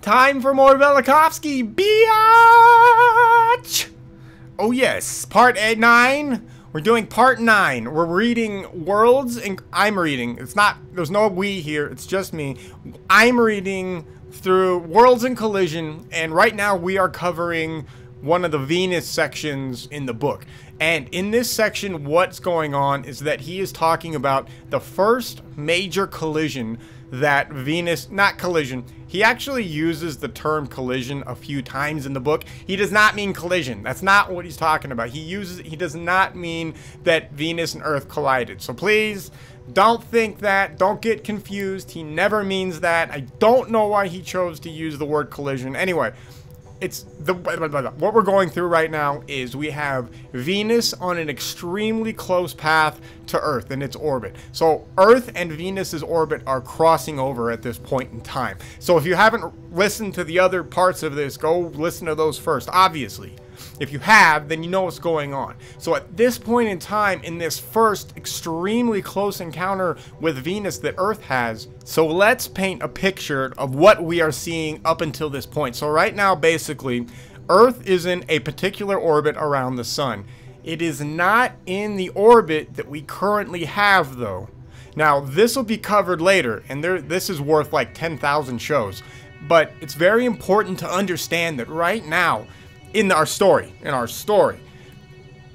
Time for more Velikovsky, biatch! Oh yes, part 9. We're doing part 9. We're reading Worlds, and I'm reading. It's not, there's no we here, it's just me. I'm reading through Worlds and Collision, and right now we are covering one of the Venus sections in the book. And in this section, what's going on is that he is talking about the first major collision that Venus, not collision, he actually uses the term collision a few times in the book. He does not mean collision. That's not what he's talking about. He does not mean that Venus and Earth collided. So please don't think that. Don't get confused. He never means that. I don't know why he chose to use the word collision. Anyway, it's what we're going through right now is we have Venus on an extremely close path to Earth in its orbit. So Earth and Venus's orbit are crossing over at this point in time. So if you haven't listened to the other parts of this, go listen to those first, obviously. If you have, then you know what's going on. So at this point in time, in this first extremely close encounter with Venus that Earth has, so let's paint a picture of what we are seeing up until this point. So right now, basically, Earth is in a particular orbit around the sun. It is not in the orbit that we currently have, though. Now, this will be covered later, and this is worth like 10,000 shows. But it's very important to understand that right now, in our story,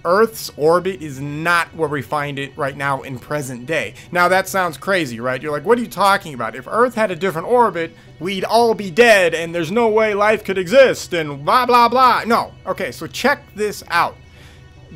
Earth's orbit is not where we find it right now in present day. Now that sounds crazy, right? You're like, what are you talking about? If Earth had a different orbit, we'd all be dead and there's no way life could exist and blah, blah, blah. No. Okay, so check this out.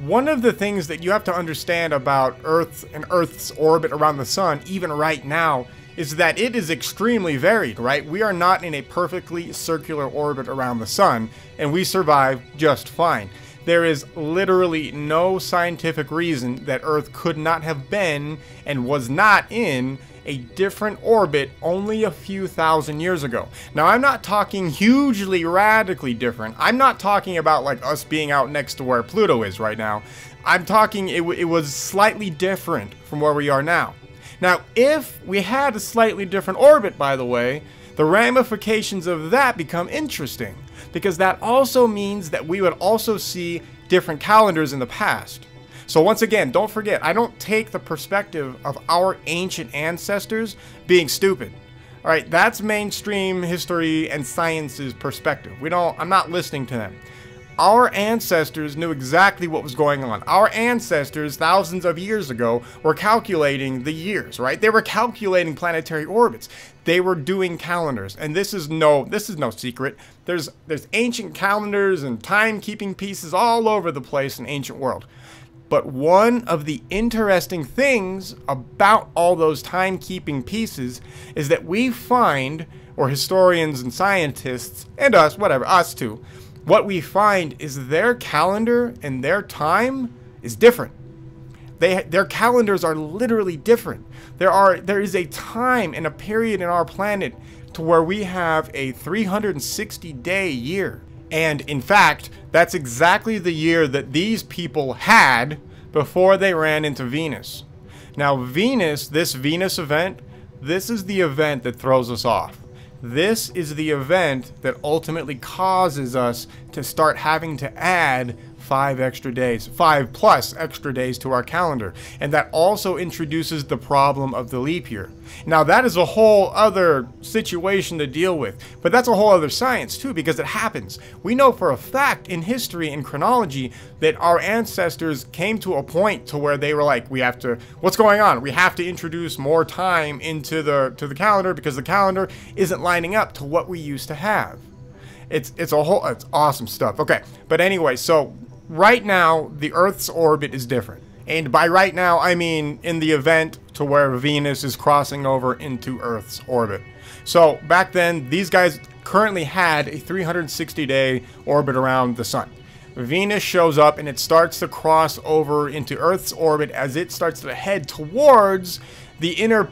One of the things that you have to understand about Earth and Earth's orbit around the sun, even right now, is that it is extremely varied, right? We are not in a perfectly circular orbit around the sun, and we survive just fine. There is literally no scientific reason that Earth could not have been and was not in a different orbit only a few thousand years ago. Now, I'm not talking hugely radically different. I'm not talking about like us being out next to where Pluto is right now. I'm talking it was slightly different from where we are now. Now, if we had a slightly different orbit, by the way, the ramifications of that become interesting, because that also means that we would also see different calendars in the past. So once again, don't forget, I don't take the perspective of our ancient ancestors being stupid. All right, that's mainstream history and science's perspective. I'm not listening to them. Our ancestors knew exactly what was going on. Our ancestors, thousands of years ago, were calculating the years, right? They were calculating planetary orbits. They were doing calendars, and this is no secret. There's ancient calendars and timekeeping pieces all over the place in ancient world. But one of the interesting things about all those timekeeping pieces is that we find, or historians and scientists, and us, whatever, us too, what we find is their calendar and their time is different. Their calendars are literally different. There is a time and a period in our planet to where we have a 360-day year. And in fact, that's exactly the year that these people had before they ran into Venus. Now Venus, this Venus event, this is the event that throws us off. This is the event that ultimately causes us to start having to add 5 extra days, 5+ extra days to our calendar. And that also introduces the problem of the leap year. Now that is a whole other situation to deal with, but that's a whole other science too, because it happens. We know for a fact in history and chronology that our ancestors came to a point to where they were like, what's going on? We have to introduce more time into the calendar because the calendar isn't lining up to what we used to have. It's awesome stuff. Okay, but anyway, so right now the Earth's orbit is different. And by right now, I mean in the event to where Venus is crossing over into Earth's orbit. So back then, these guys currently had a 360-day orbit around the sun. Venus shows up and it starts to cross over into Earth's orbit as it starts to head towards the inner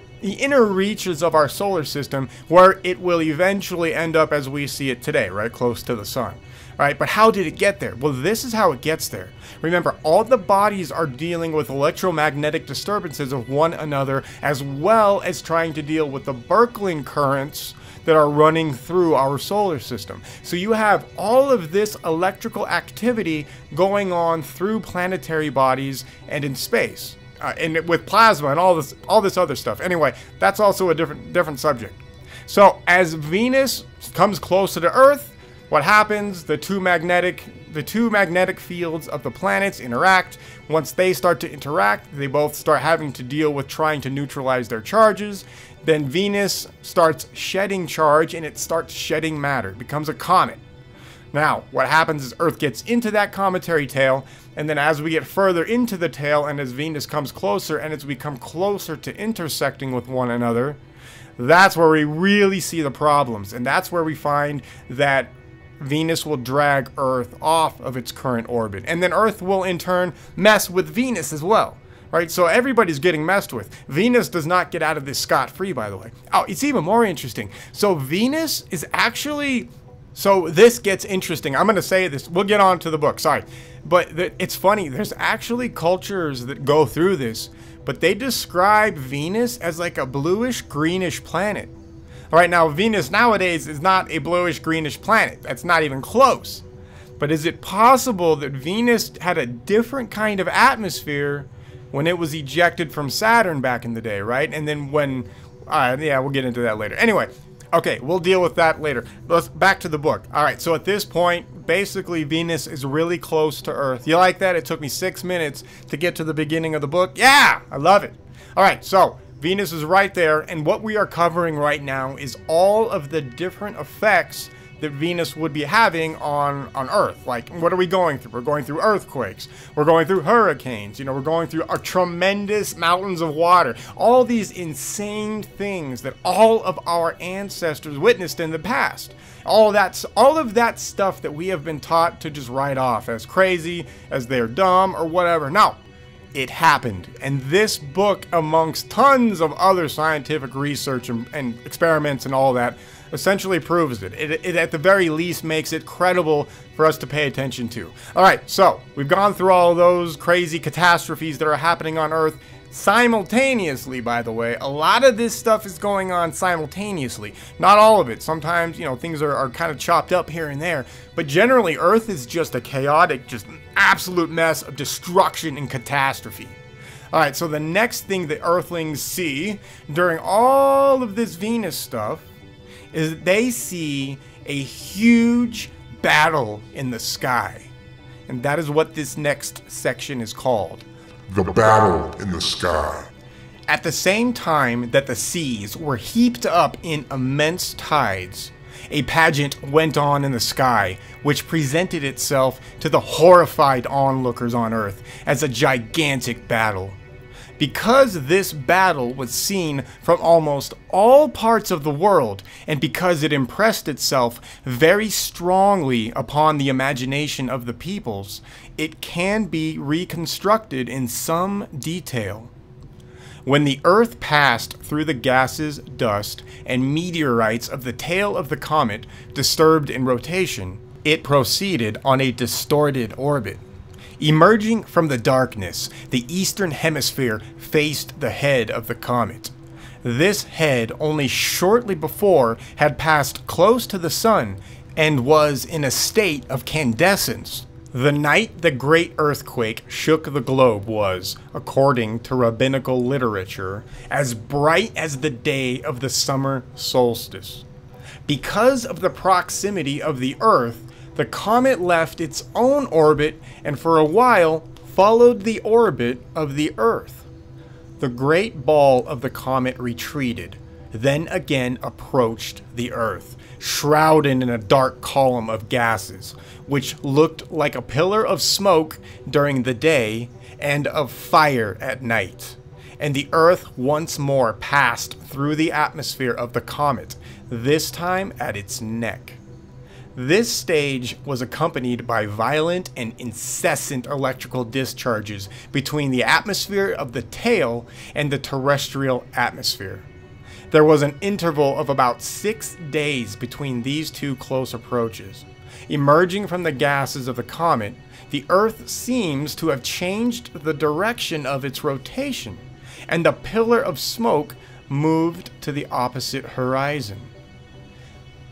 reaches of our solar system, where it will eventually end up as we see it today, right close to the sun. Right, but how did it get there? Well, this is how it gets there. Remember, all the bodies are dealing with electromagnetic disturbances of one another, as well as trying to deal with the Birkeland currents that are running through our solar system. So you have all of this electrical activity going on through planetary bodies and in space, and with plasma and all this other stuff. Anyway, that's also a different subject. So as Venus comes closer to Earth, what happens? The two magnetic fields of the planets interact. Once they start to interact, they both start having to deal with trying to neutralize their charges. Then Venus starts shedding charge, and it starts shedding matter. It becomes a comet. Now, what happens is Earth gets into that cometary tail, and then as we get further into the tail, and as Venus comes closer, and as we come closer to intersecting with one another, that's where we really see the problems. And that's where we find that Venus will drag Earth off of its current orbit. And then Earth will in turn mess with Venus as well. Right? So everybody's getting messed with. Venus does not get out of this scot-free, by the way. Oh, it's even more interesting. So Venus is actually... So this gets interesting. I'm going to say this. We'll get on to the book. Sorry. But it's funny. There's actually cultures that go through this. But they describe Venus as like a bluish-greenish planet. All right, now Venus nowadays is not a bluish-greenish planet. That's not even close. But is it possible that Venus had a different kind of atmosphere when it was ejected from Saturn back in the day, right? And then when... yeah, we'll get into that later. Anyway, okay, we'll deal with that later. Let's back to the book. All right, so at this point, basically Venus is really close to Earth. You like that? It took me 6 minutes to get to the beginning of the book. Yeah, I love it. All right, so... Venus is right there, and what we are covering right now is all of the different effects that Venus would be having on Earth. Like, what are we going through? We're going through earthquakes. We're going through hurricanes. You know, we're going through tremendous mountains of water. All these insane things that all of our ancestors witnessed in the past. All of that stuff that we have been taught to just write off as crazy, as they're dumb, or whatever. No. It happened, and this book, amongst tons of other scientific research and experiments and all that, essentially proves it. It at the very least makes it credible for us to pay attention to. Alright, so we've gone through all those crazy catastrophes that are happening on Earth simultaneously, by the way. A lot of this stuff is going on simultaneously. Not all of it. Sometimes, you know, things are kind of chopped up here and there. But generally, Earth is just a chaotic, just absolute mess of destruction and catastrophe. Alright, so the next thing that Earthlings see during all of this Venus stuff is that they see a huge battle in the sky. And that is what this next section is called. The battle in the sky. At the same time that the seas were heaped up in immense tides, a pageant went on in the sky, which presented itself to the horrified onlookers on Earth as a gigantic battle. Because this battle was seen from almost all parts of the world, and because it impressed itself very strongly upon the imagination of the peoples, it can be reconstructed in some detail. When the Earth passed through the gases, dust, and meteorites of the tail of the comet disturbed in rotation, it proceeded on a distorted orbit. Emerging from the darkness, the eastern hemisphere faced the head of the comet. This head only shortly before had passed close to the sun and was in a state of candescence. The night the great earthquake shook the globe was, according to rabbinical literature, as bright as the day of the summer solstice. Because of the proximity of the Earth, the comet left its own orbit and for a while followed the orbit of the Earth. The great ball of the comet retreated, then again approached the Earth, shrouded in a dark column of gases, which looked like a pillar of smoke during the day and of fire at night. And the Earth once more passed through the atmosphere of the comet, this time at its neck. This stage was accompanied by violent and incessant electrical discharges between the atmosphere of the tail and the terrestrial atmosphere. There was an interval of about 6 days between these two close approaches. Emerging from the gases of the comet, the Earth seems to have changed the direction of its rotation, and the pillar of smoke moved to the opposite horizon.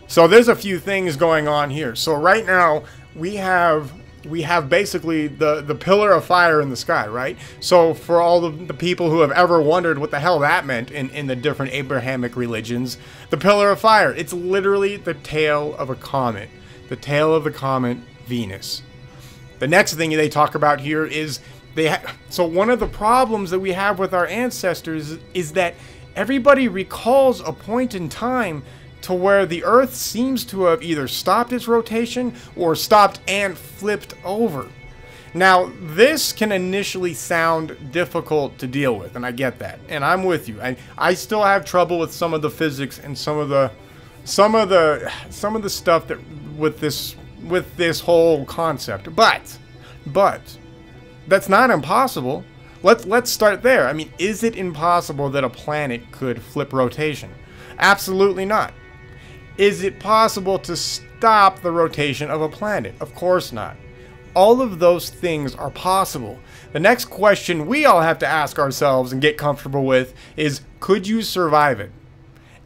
So there's a few things going on here. So right now we have basically the pillar of fire in the sky, right? So for all the people who have ever wondered what the hell that meant in the different Abrahamic religions, the pillar of fire, it's literally the tail of a comet. The tail of the comet Venus. The next thing they talk about here is so one of the problems that we have with our ancestors is that everybody recalls a point in time to where the Earth seems to have either stopped its rotation or stopped and flipped over. Now, this can initially sound difficult to deal with, and I get that, and I'm with you. I still have trouble with some of the physics and some of the stuff that with this whole concept, but that's not impossible. Let's start there. I mean, is it impossible that a planet could flip rotation? Absolutely not. Is it possible to stop the rotation of a planet? Of course not. All of those things are possible. The next question we all have to ask ourselves and get comfortable with is, could you survive it?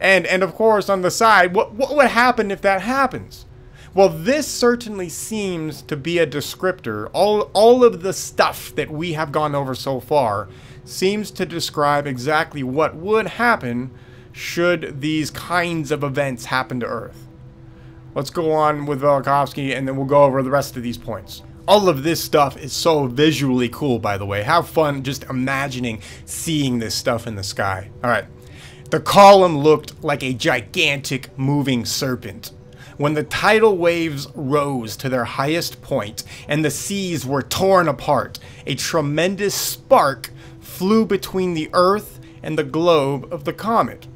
And of course, on the side, what would happen if that happens? Well, this certainly seems to be a descriptor. All of the stuff that we have gone over so far seems to describe exactly what would happen should these kinds of events happen to Earth. Let's go on with Velikovsky, and then we'll go over the rest of these points. All of this stuff is so visually cool, by the way. Have fun just imagining seeing this stuff in the sky. All right. The column looked like a gigantic moving serpent. When the tidal waves rose to their highest point and the seas were torn apart, a tremendous spark flew between the Earth and the globe of the comet,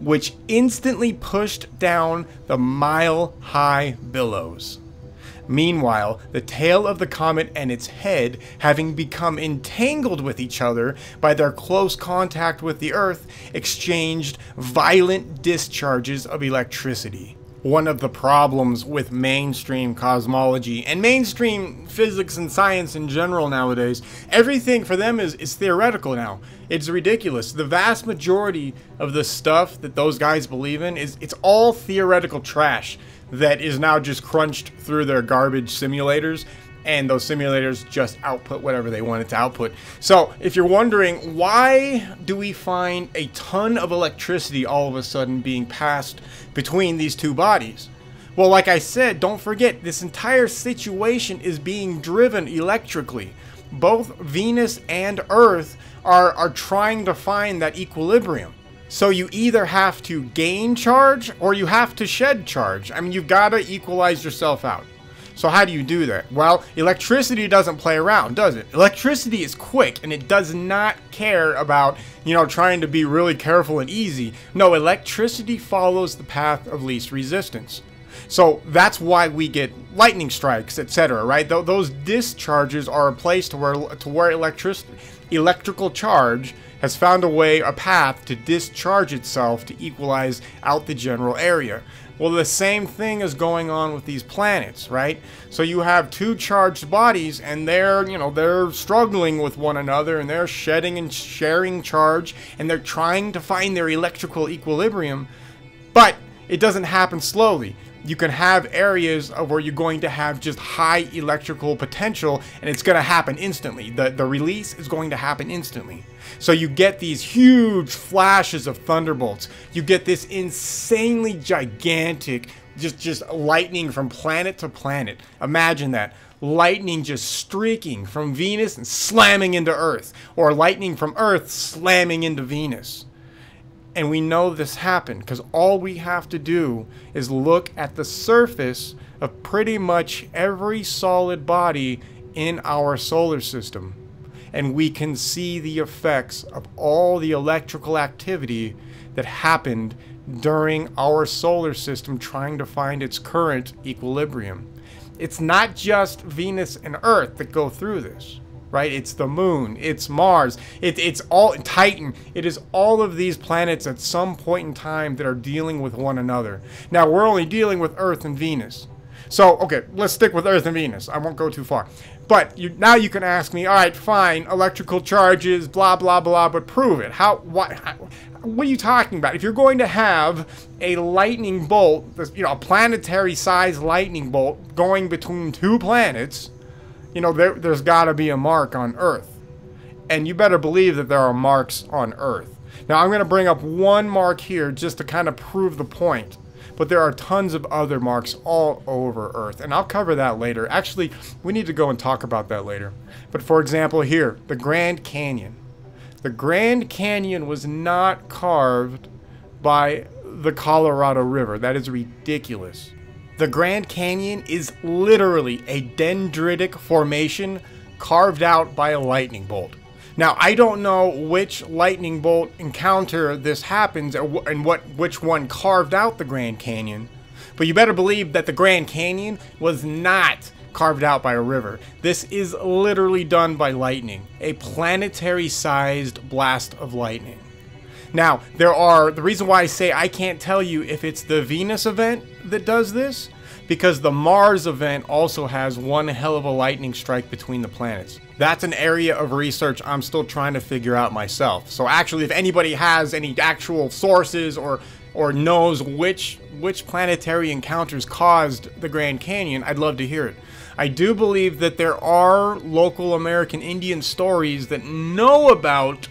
which instantly pushed down the mile-high billows. Meanwhile, the tail of the comet and its head, having become entangled with each other by their close contact with the Earth, exchanged violent discharges of electricity. One of the problems with mainstream cosmology and mainstream physics and science in general nowadays, everything for them is theoretical now. It's ridiculous. The vast majority of the stuff that those guys believe in it's all theoretical trash that is now just crunched through their garbage simulators, and those simulators just output whatever they want it to output. So if you're wondering, why do we find a ton of electricity all of a sudden being passed between these two bodies? Well, like I said, don't forget, this entire situation is being driven electrically. Both Venus and Earth are trying to find that equilibrium. So you either have to gain charge or you have to shed charge. I mean, you've got to equalize yourself out. So how do you do that? Well, electricity doesn't play around, does it? Electricity is quick, and it does not care about, trying to be really careful and easy. No, electricity follows the path of least resistance. So that's why we get lightning strikes, etc., right? Those discharges are a place to where electrical charge has found a path to discharge itself to equalize out the general area. Well, the same thing is going on with these planets, right? So you have two charged bodies, and they're struggling with one another, and they're shedding and sharing charge, and they're trying to find their electrical equilibrium, but it doesn't happen slowly. You can have areas where you're going to have just high electrical potential, and it's going to happen instantly. The release is going to happen instantly. So you get these huge flashes of thunderbolts. You get this insanely gigantic, just lightning from planet to planet. Imagine that. Lightning just streaking from Venus and slamming into Earth, or lightning from Earth slamming into Venus. And we know this happened because all we have to do is look at the surface of pretty much every solid body in our solar system, and we can see the effects of all the electrical activity that happened during our solar system trying to find its current equilibrium. It's not just Venus and Earth that go through this. Right? It's the moon, it's Mars, it's all Titan. It is all of these planets at some point in time that are dealing with one another. Now, we're only dealing with Earth and Venus. So, okay, let's stick with Earth and Venus. I won't go too far. But now you can ask me, all right, fine, electrical charges, blah, blah, blah, but prove it. What are you talking about? If you're going to have a lightning bolt, a planetary-sized lightning bolt going between two planets, there's got to be a mark on Earth. And you better believe that there are marks on Earth. Now, I'm going to bring up one mark here just to kind of prove the point. But there are tons of other marks all over Earth, and I'll cover that later. Actually, we need to go and talk about that later. But for example, here, the Grand Canyon. The Grand Canyon was not carved by the Colorado River. That is ridiculous. The Grand Canyon is literally a dendritic formation carved out by a lightning bolt. Now, I don't know which lightning bolt encounter this happens and which one carved out the Grand Canyon, but you better believe that the Grand Canyon was not carved out by a river. This is literally done by lightning, a planetary-sized blast of lightning. Now, the reason why I say I can't tell you if it's the Venus event that does this, because the Mars event also has one hell of a lightning strike between the planets. That's an area of research I'm still trying to figure out myself. So actually, if anybody has any actual sources or knows which planetary encounters caused the Grand Canyon, I'd love to hear it. I do believe that there are local American Indian stories that know about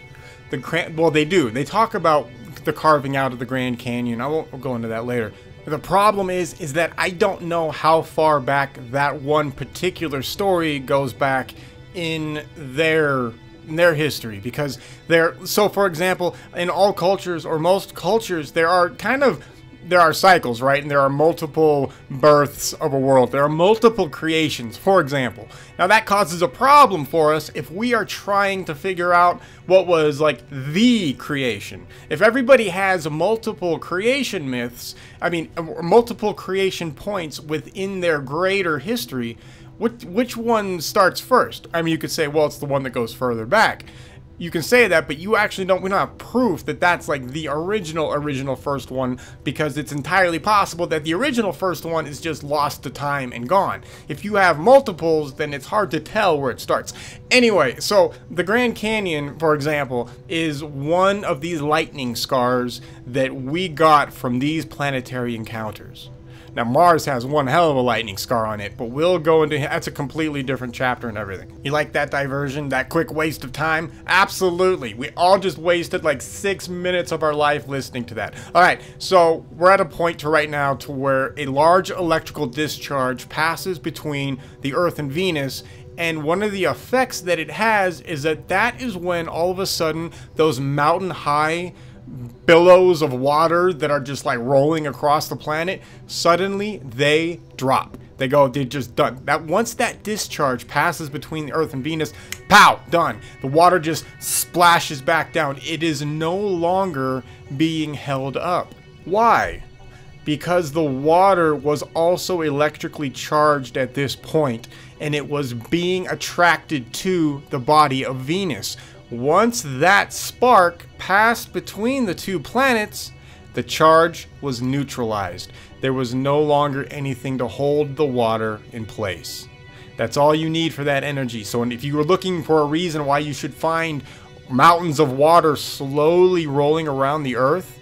well, they do. They talk about the carving out of the Grand Canyon. We'll go into that later. The problem is that I don't know how far back that one particular story goes back in their history, because so for example, in all cultures or most cultures, there are cycles, right? And there are multiple births of a world. There are multiple creations, for example. Now that causes a problem for us if we are trying to figure out what was like the creation. If everybody has multiple creation myths, multiple creation points within their greater history, which one starts first? You could say, well, it's the one that goes further back. You can say that, but we don't have proof that that's like the original first one, because it's entirely possible that the original first one is just lost to time and gone. If you have multiples, then it's hard to tell where it starts. Anyway, so the Grand Canyon, for example, is one of these lightning scars that we got from these planetary encounters. Now, Mars has one hell of a lightning scar on it, but we'll go into that's a completely different chapter and everything. You like that diversion? That quick waste of time? Absolutely. We all just wasted like 6 minutes of our life listening to that. All right, so we're at a point right now to where a large electrical discharge passes between the Earth and Venus, and one of the effects that it has is that is when all of a sudden those mountain high billows of water that are just like rolling across the planet, suddenly they drop. They're just done. Once that discharge passes between the Earth and Venus, pow, done. The water just splashes back down. It is no longer being held up. Why? Because the water was also electrically charged at this point, and it was being attracted to the body of Venus. Once that spark passed between the two planets, the charge was neutralized. There was no longer anything to hold the water in place. That's all you need for that energy. So if you were looking for a reason why you should find mountains of water slowly rolling around the Earth,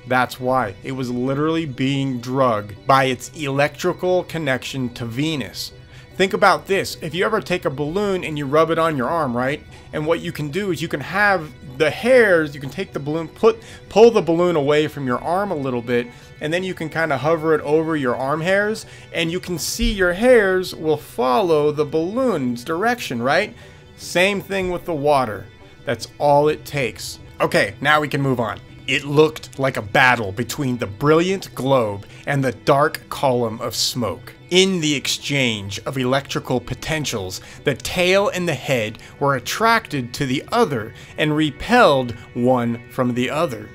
that's why. It was literally being drugged by its electrical connection to Venus. Think about this. If you ever take a balloon and you rub it on your arm, right? And what you can do is you can have the hairs, you can take the balloon, pull the balloon away from your arm a little bit, and then you can kind of hover it over your arm hairs, and you can see your hairs will follow the balloon's direction, right? Same thing with the water. That's all it takes. Okay, now we can move on. It looked like a battle between the brilliant globe and the dark column of smoke. In the exchange of electrical potentials, the tail and the head were attracted to the other and repelled one from the other.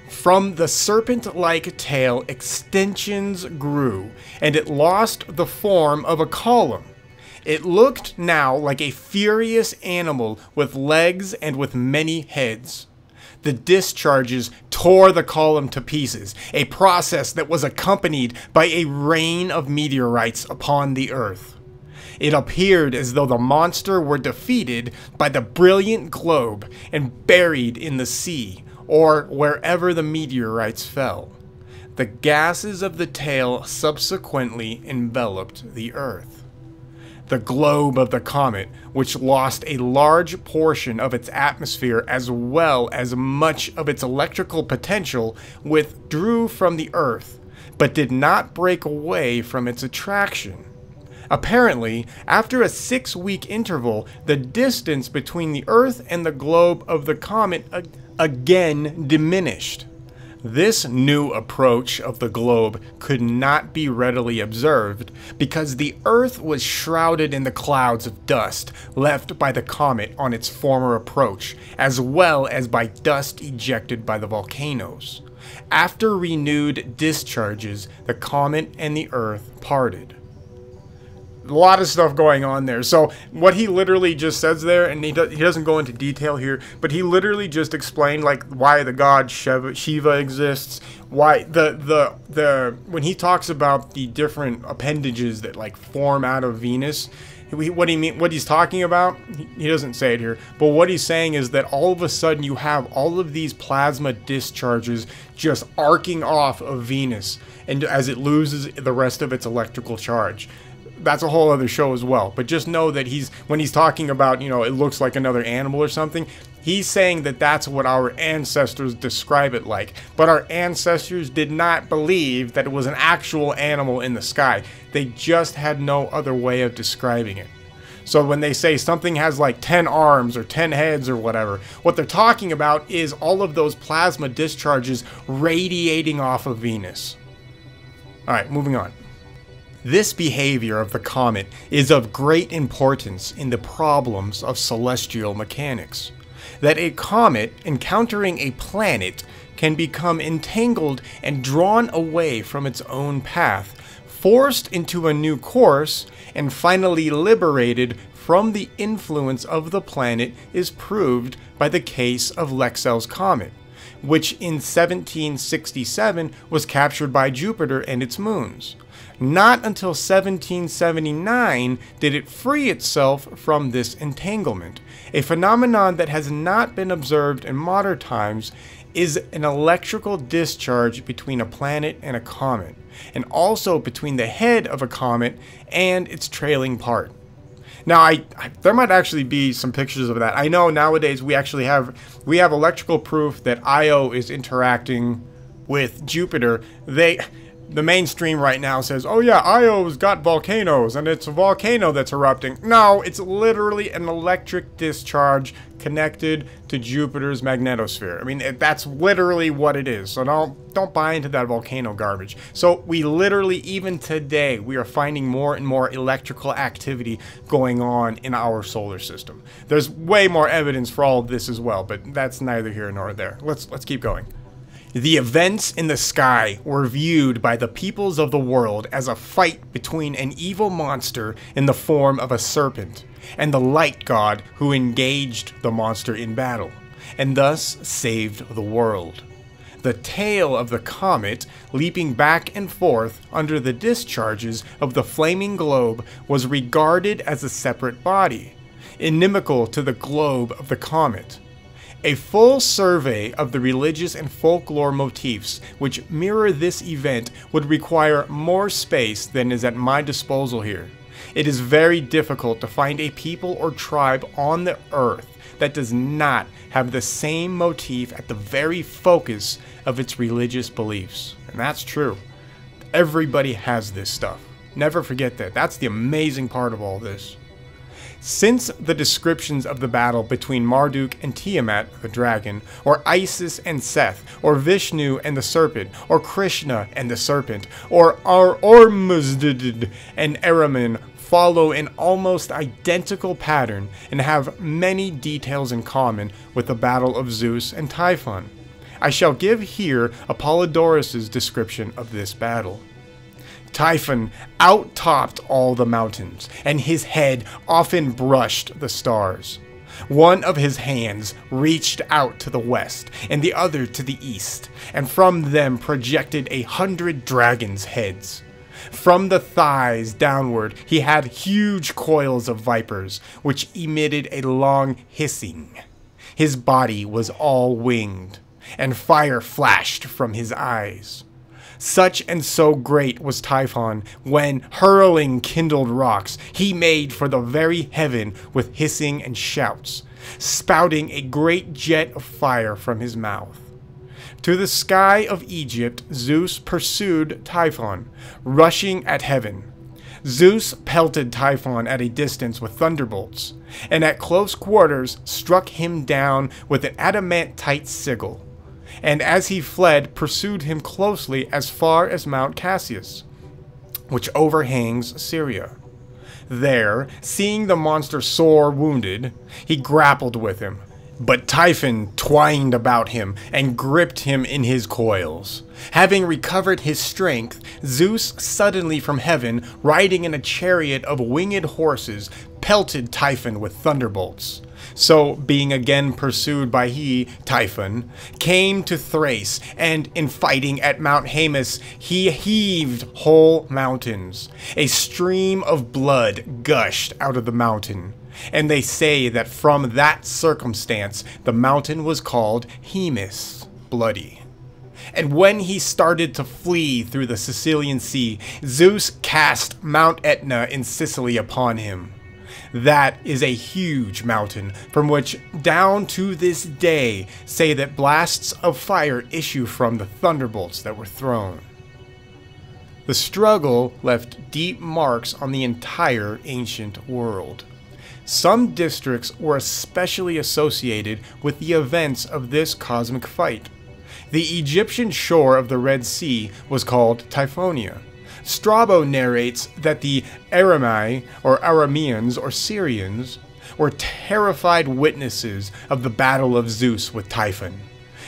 From the serpent-like tail, extensions grew, and it lost the form of a column. It looked now like a furious animal with legs and with many heads. The discharges tore the column to pieces, a process that was accompanied by a rain of meteorites upon the Earth. It appeared as though the monster were defeated by the brilliant globe and buried in the sea, or wherever the meteorites fell. The gases of the tail subsequently enveloped the Earth. The globe of the comet, which lost a large portion of its atmosphere as well as much of its electrical potential, withdrew from the Earth, but did not break away from its attraction. Apparently, after a 6-week interval, the distance between the Earth and the globe of the comet again diminished. This new approach of the globe could not be readily observed because the Earth was shrouded in the clouds of dust left by the comet on its former approach, as well as by dust ejected by the volcanoes. After renewed discharges, the comet and the Earth parted. A lot of stuff going on there. So what he literally just says there, and he doesn't go into detail here, but he literally just explained like why the god Shiva exists, why when he talks about the different appendages that like form out of Venus, what he's talking about, he doesn't say it here, but what he's saying is that all of a sudden you have all of these plasma discharges just arcing off of Venus, and as it loses the rest of its electrical charge. That's a whole other show as well, but just know that when he's talking about, you know, it looks like another animal or something, he's saying that that's what our ancestors describe it like. But our ancestors did not believe that it was an actual animal in the sky. They just had no other way of describing it. So when they say something has like 10 arms or 10 heads or whatever, what they're talking about is all of those plasma discharges radiating off of Venus. Alright, moving on. This behavior of the comet is of great importance in the problems of celestial mechanics. That a comet encountering a planet can become entangled and drawn away from its own path, forced into a new course, and finally liberated from the influence of the planet is proved by the case of Lexell's comet, which in 1767 was captured by Jupiter and its moons. Not until 1779 did it free itself from this entanglement. A phenomenon that has not been observed in modern times is an electrical discharge between a planet and a comet, and also between the head of a comet and its trailing part. Now, there might actually be some pictures of that. I know nowadays we have electrical proof that Io is interacting with Jupiter. The mainstream right now says, oh yeah, Io's got volcanoes and it's a volcano that's erupting. No, it's literally an electric discharge connected to Jupiter's magnetosphere. I mean, that's literally what it is. So don't buy into that volcano garbage. So we literally, even today, we are finding more and more electrical activity going on in our solar system. There's way more evidence for all of this as well, but that's neither here nor there. Let's keep going. The events in the sky were viewed by the peoples of the world as a fight between an evil monster in the form of a serpent and the light god who engaged the monster in battle, and thus saved the world. The tail of the comet, leaping back and forth under the discharges of the flaming globe, was regarded as a separate body, inimical to the globe of the comet. A full survey of the religious and folklore motifs which mirror this event would require more space than is at my disposal here. It is very difficult to find a people or tribe on the earth that does not have the same motif at the very focus of its religious beliefs. And that's true. Everybody has this stuff. Never forget that. That's the amazing part of all this. Since the descriptions of the battle between Marduk and Tiamat, the dragon, or Isis and Seth, or Vishnu and the serpent, or Krishna and the serpent, or Ormuzd and Ahriman follow an almost identical pattern and have many details in common with the battle of Zeus and Typhon, I shall give here Apollodorus' description of this battle. Typhon out-topped all the mountains, and his head often brushed the stars. One of his hands reached out to the west, and the other to the east, and from them projected 100 dragons' heads. From the thighs downward he had huge coils of vipers, which emitted a long hissing. His body was all winged, and fire flashed from his eyes. Such and so great was Typhon, when, hurling kindled rocks, he made for the very heaven with hissing and shouts, spouting a great jet of fire from his mouth. To the sky of Egypt Zeus pursued Typhon, rushing at heaven. Zeus pelted Typhon at a distance with thunderbolts, and at close quarters struck him down with an adamantite sigil, and as he fled pursued him closely as far as Mount Cassius, which overhangs Syria. There, seeing the monster sore wounded, he grappled with him, but Typhon twined about him and gripped him in his coils. Having recovered his strength, Zeus suddenly from heaven, riding in a chariot of winged horses, pelted Typhon with thunderbolts. So, being again pursued by Typhon, came to Thrace, and in fighting at Mount Haemus, he heaved whole mountains. A stream of blood gushed out of the mountain, and they say that from that circumstance the mountain was called Haemus, bloody. And when he started to flee through the Sicilian Sea, Zeus cast Mount Etna in Sicily upon him. That is a huge mountain, from which down to this day say that blasts of fire issue from the thunderbolts that were thrown. The struggle left deep marks on the entire ancient world. Some districts were especially associated with the events of this cosmic fight. The Egyptian shore of the Red Sea was called Typhonia. Strabo narrates that the Aramai, or Arameans, or Syrians, were terrified witnesses of the battle of Zeus with Typhon.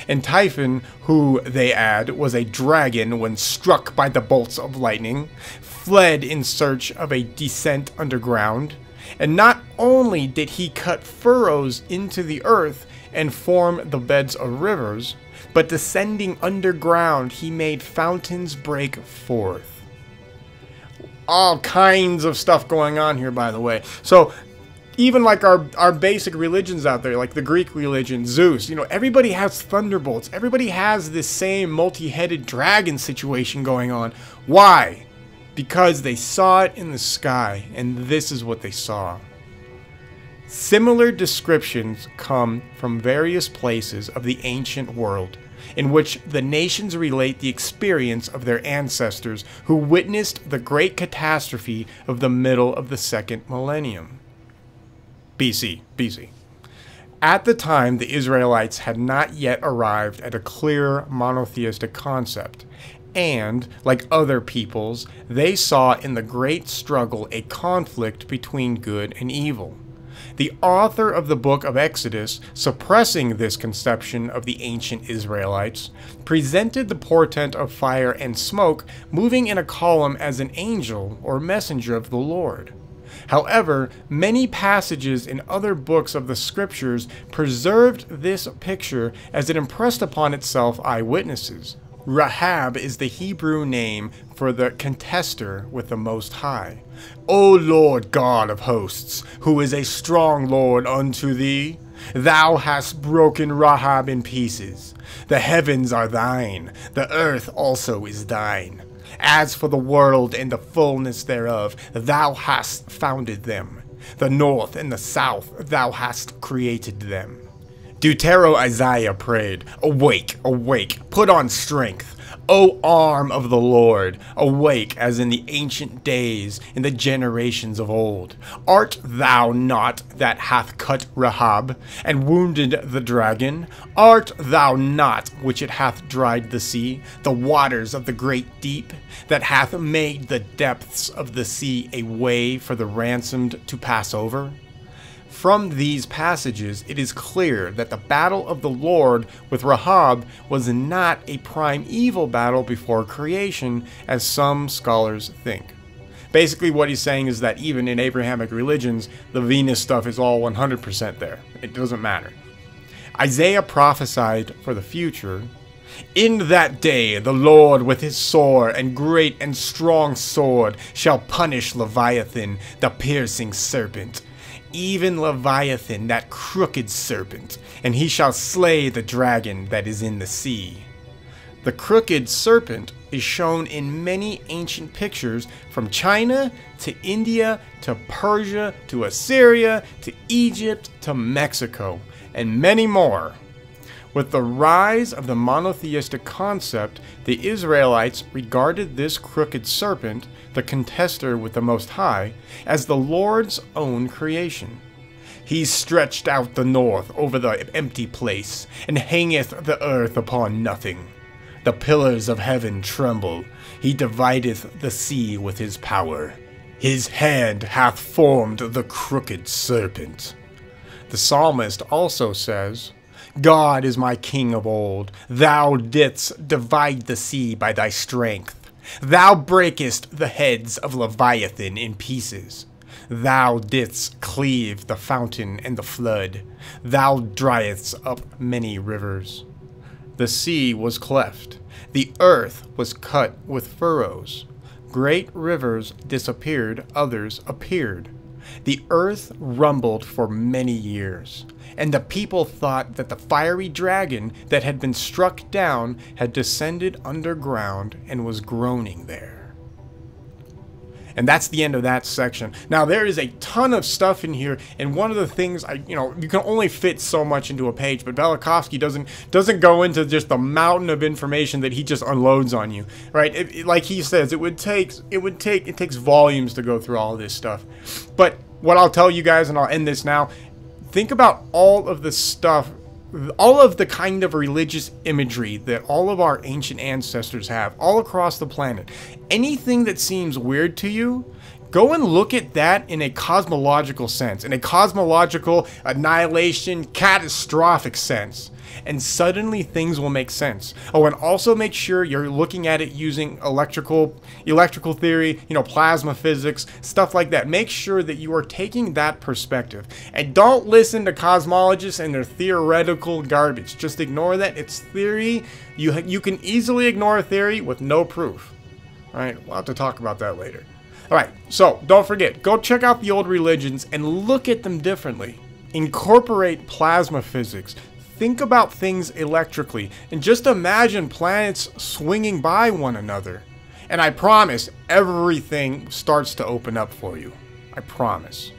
And Typhon, who, they add, was a dragon when struck by the bolts of lightning, fled in search of a descent underground. And not only did he cut furrows into the earth and form the beds of rivers, but descending underground he made fountains break forth. All kinds of stuff going on here, by the way. So, even like our basic religions out there, like the Greek religion, Zeus, everybody has thunderbolts. Everybody has this same multi-headed dragon situation going on. Why? Because they saw it in the sky, and this is what they saw. Similar descriptions come from various places of the ancient world, in which the nations relate the experience of their ancestors who witnessed the great catastrophe of the middle of the second millennium. BC. At the time, the Israelites had not yet arrived at a clear monotheistic concept, and, like other peoples, they saw in the great struggle a conflict between good and evil. The author of the book of Exodus, suppressing this conception of the ancient Israelites, presented the portent of fire and smoke moving in a column as an angel or messenger of the Lord. However, many passages in other books of the scriptures preserved this picture as it impressed upon itself eyewitnesses. Rahab is the Hebrew name for the contester with the Most High. O Lord God of hosts, who is a strong Lord unto thee, thou hast broken Rahab in pieces. The heavens are thine, the earth also is thine. As for the world and the fullness thereof, thou hast founded them. The north and the south, thou hast created them. Deutero Isaiah prayed, Awake, awake, put on strength. O arm of the Lord, awake as in the ancient days, in the generations of old. Art thou not that hath cut Rahab, and wounded the dragon? Art thou not which it hath dried the sea, the waters of the great deep, that hath made the depths of the sea a way for the ransomed to pass over? From these passages, it is clear that the battle of the Lord with Rahab was not a primeval battle before creation, as some scholars think, Basically what he's saying is that even in Abrahamic religions, the Venus stuff is all 100% there. It doesn't matter. Isaiah prophesied for the future. In that day the Lord with his sore and great and strong sword shall punish Leviathan, the piercing serpent, even Leviathan, that crooked serpent, and he shall slay the dragon that is in the sea. The crooked serpent is shown in many ancient pictures from China to India to Persia to Assyria to Egypt to Mexico, and many more. With the rise of the monotheistic concept, the Israelites regarded this crooked serpent, the contester with the Most High, as the Lord's own creation. He stretched out the north over the empty place, and hangeth the earth upon nothing. The pillars of heaven tremble. He divideth the sea with his power. His hand hath formed the crooked serpent. The psalmist also says, God is my king of old. Thou didst divide the sea by thy strength. Thou breakest the heads of Leviathan in pieces. Thou didst cleave the fountain and the flood. Thou driest up many rivers. The sea was cleft. The earth was cut with furrows. Great rivers disappeared, others appeared. The earth rumbled for many years, and the people thought that the fiery dragon that had been struck down had descended underground and was groaning there. And that's the end of that section. Now, there is a ton of stuff in here, and one of the things, you can only fit so much into a page, but Velikovsky doesn't go into just the mountain of information that he just unloads on you, right? Like he says, it takes volumes to go through all of this stuff. But what I'll tell you guys, and I'll end this now, think about all of the stuff, all of the kind of religious imagery that all of our ancient ancestors have all across the planet. Anything that seems weird to you, go and look at that in a cosmological sense, in a cosmological, annihilation, catastrophic sense. And suddenly things will make sense. Oh, and also make sure you're looking at it using electrical theory, plasma physics, stuff like that. Make sure that you are taking that perspective. And don't listen to cosmologists and their theoretical garbage. Just ignore that. It's theory. You can easily ignore a theory with no proof. All right, we'll have to talk about that later. All right, so don't forget, go check out the old religions and look at them differently. Incorporate plasma physics. Think about things electrically, and just imagine planets swinging by one another. And I promise, everything starts to open up for you. I promise.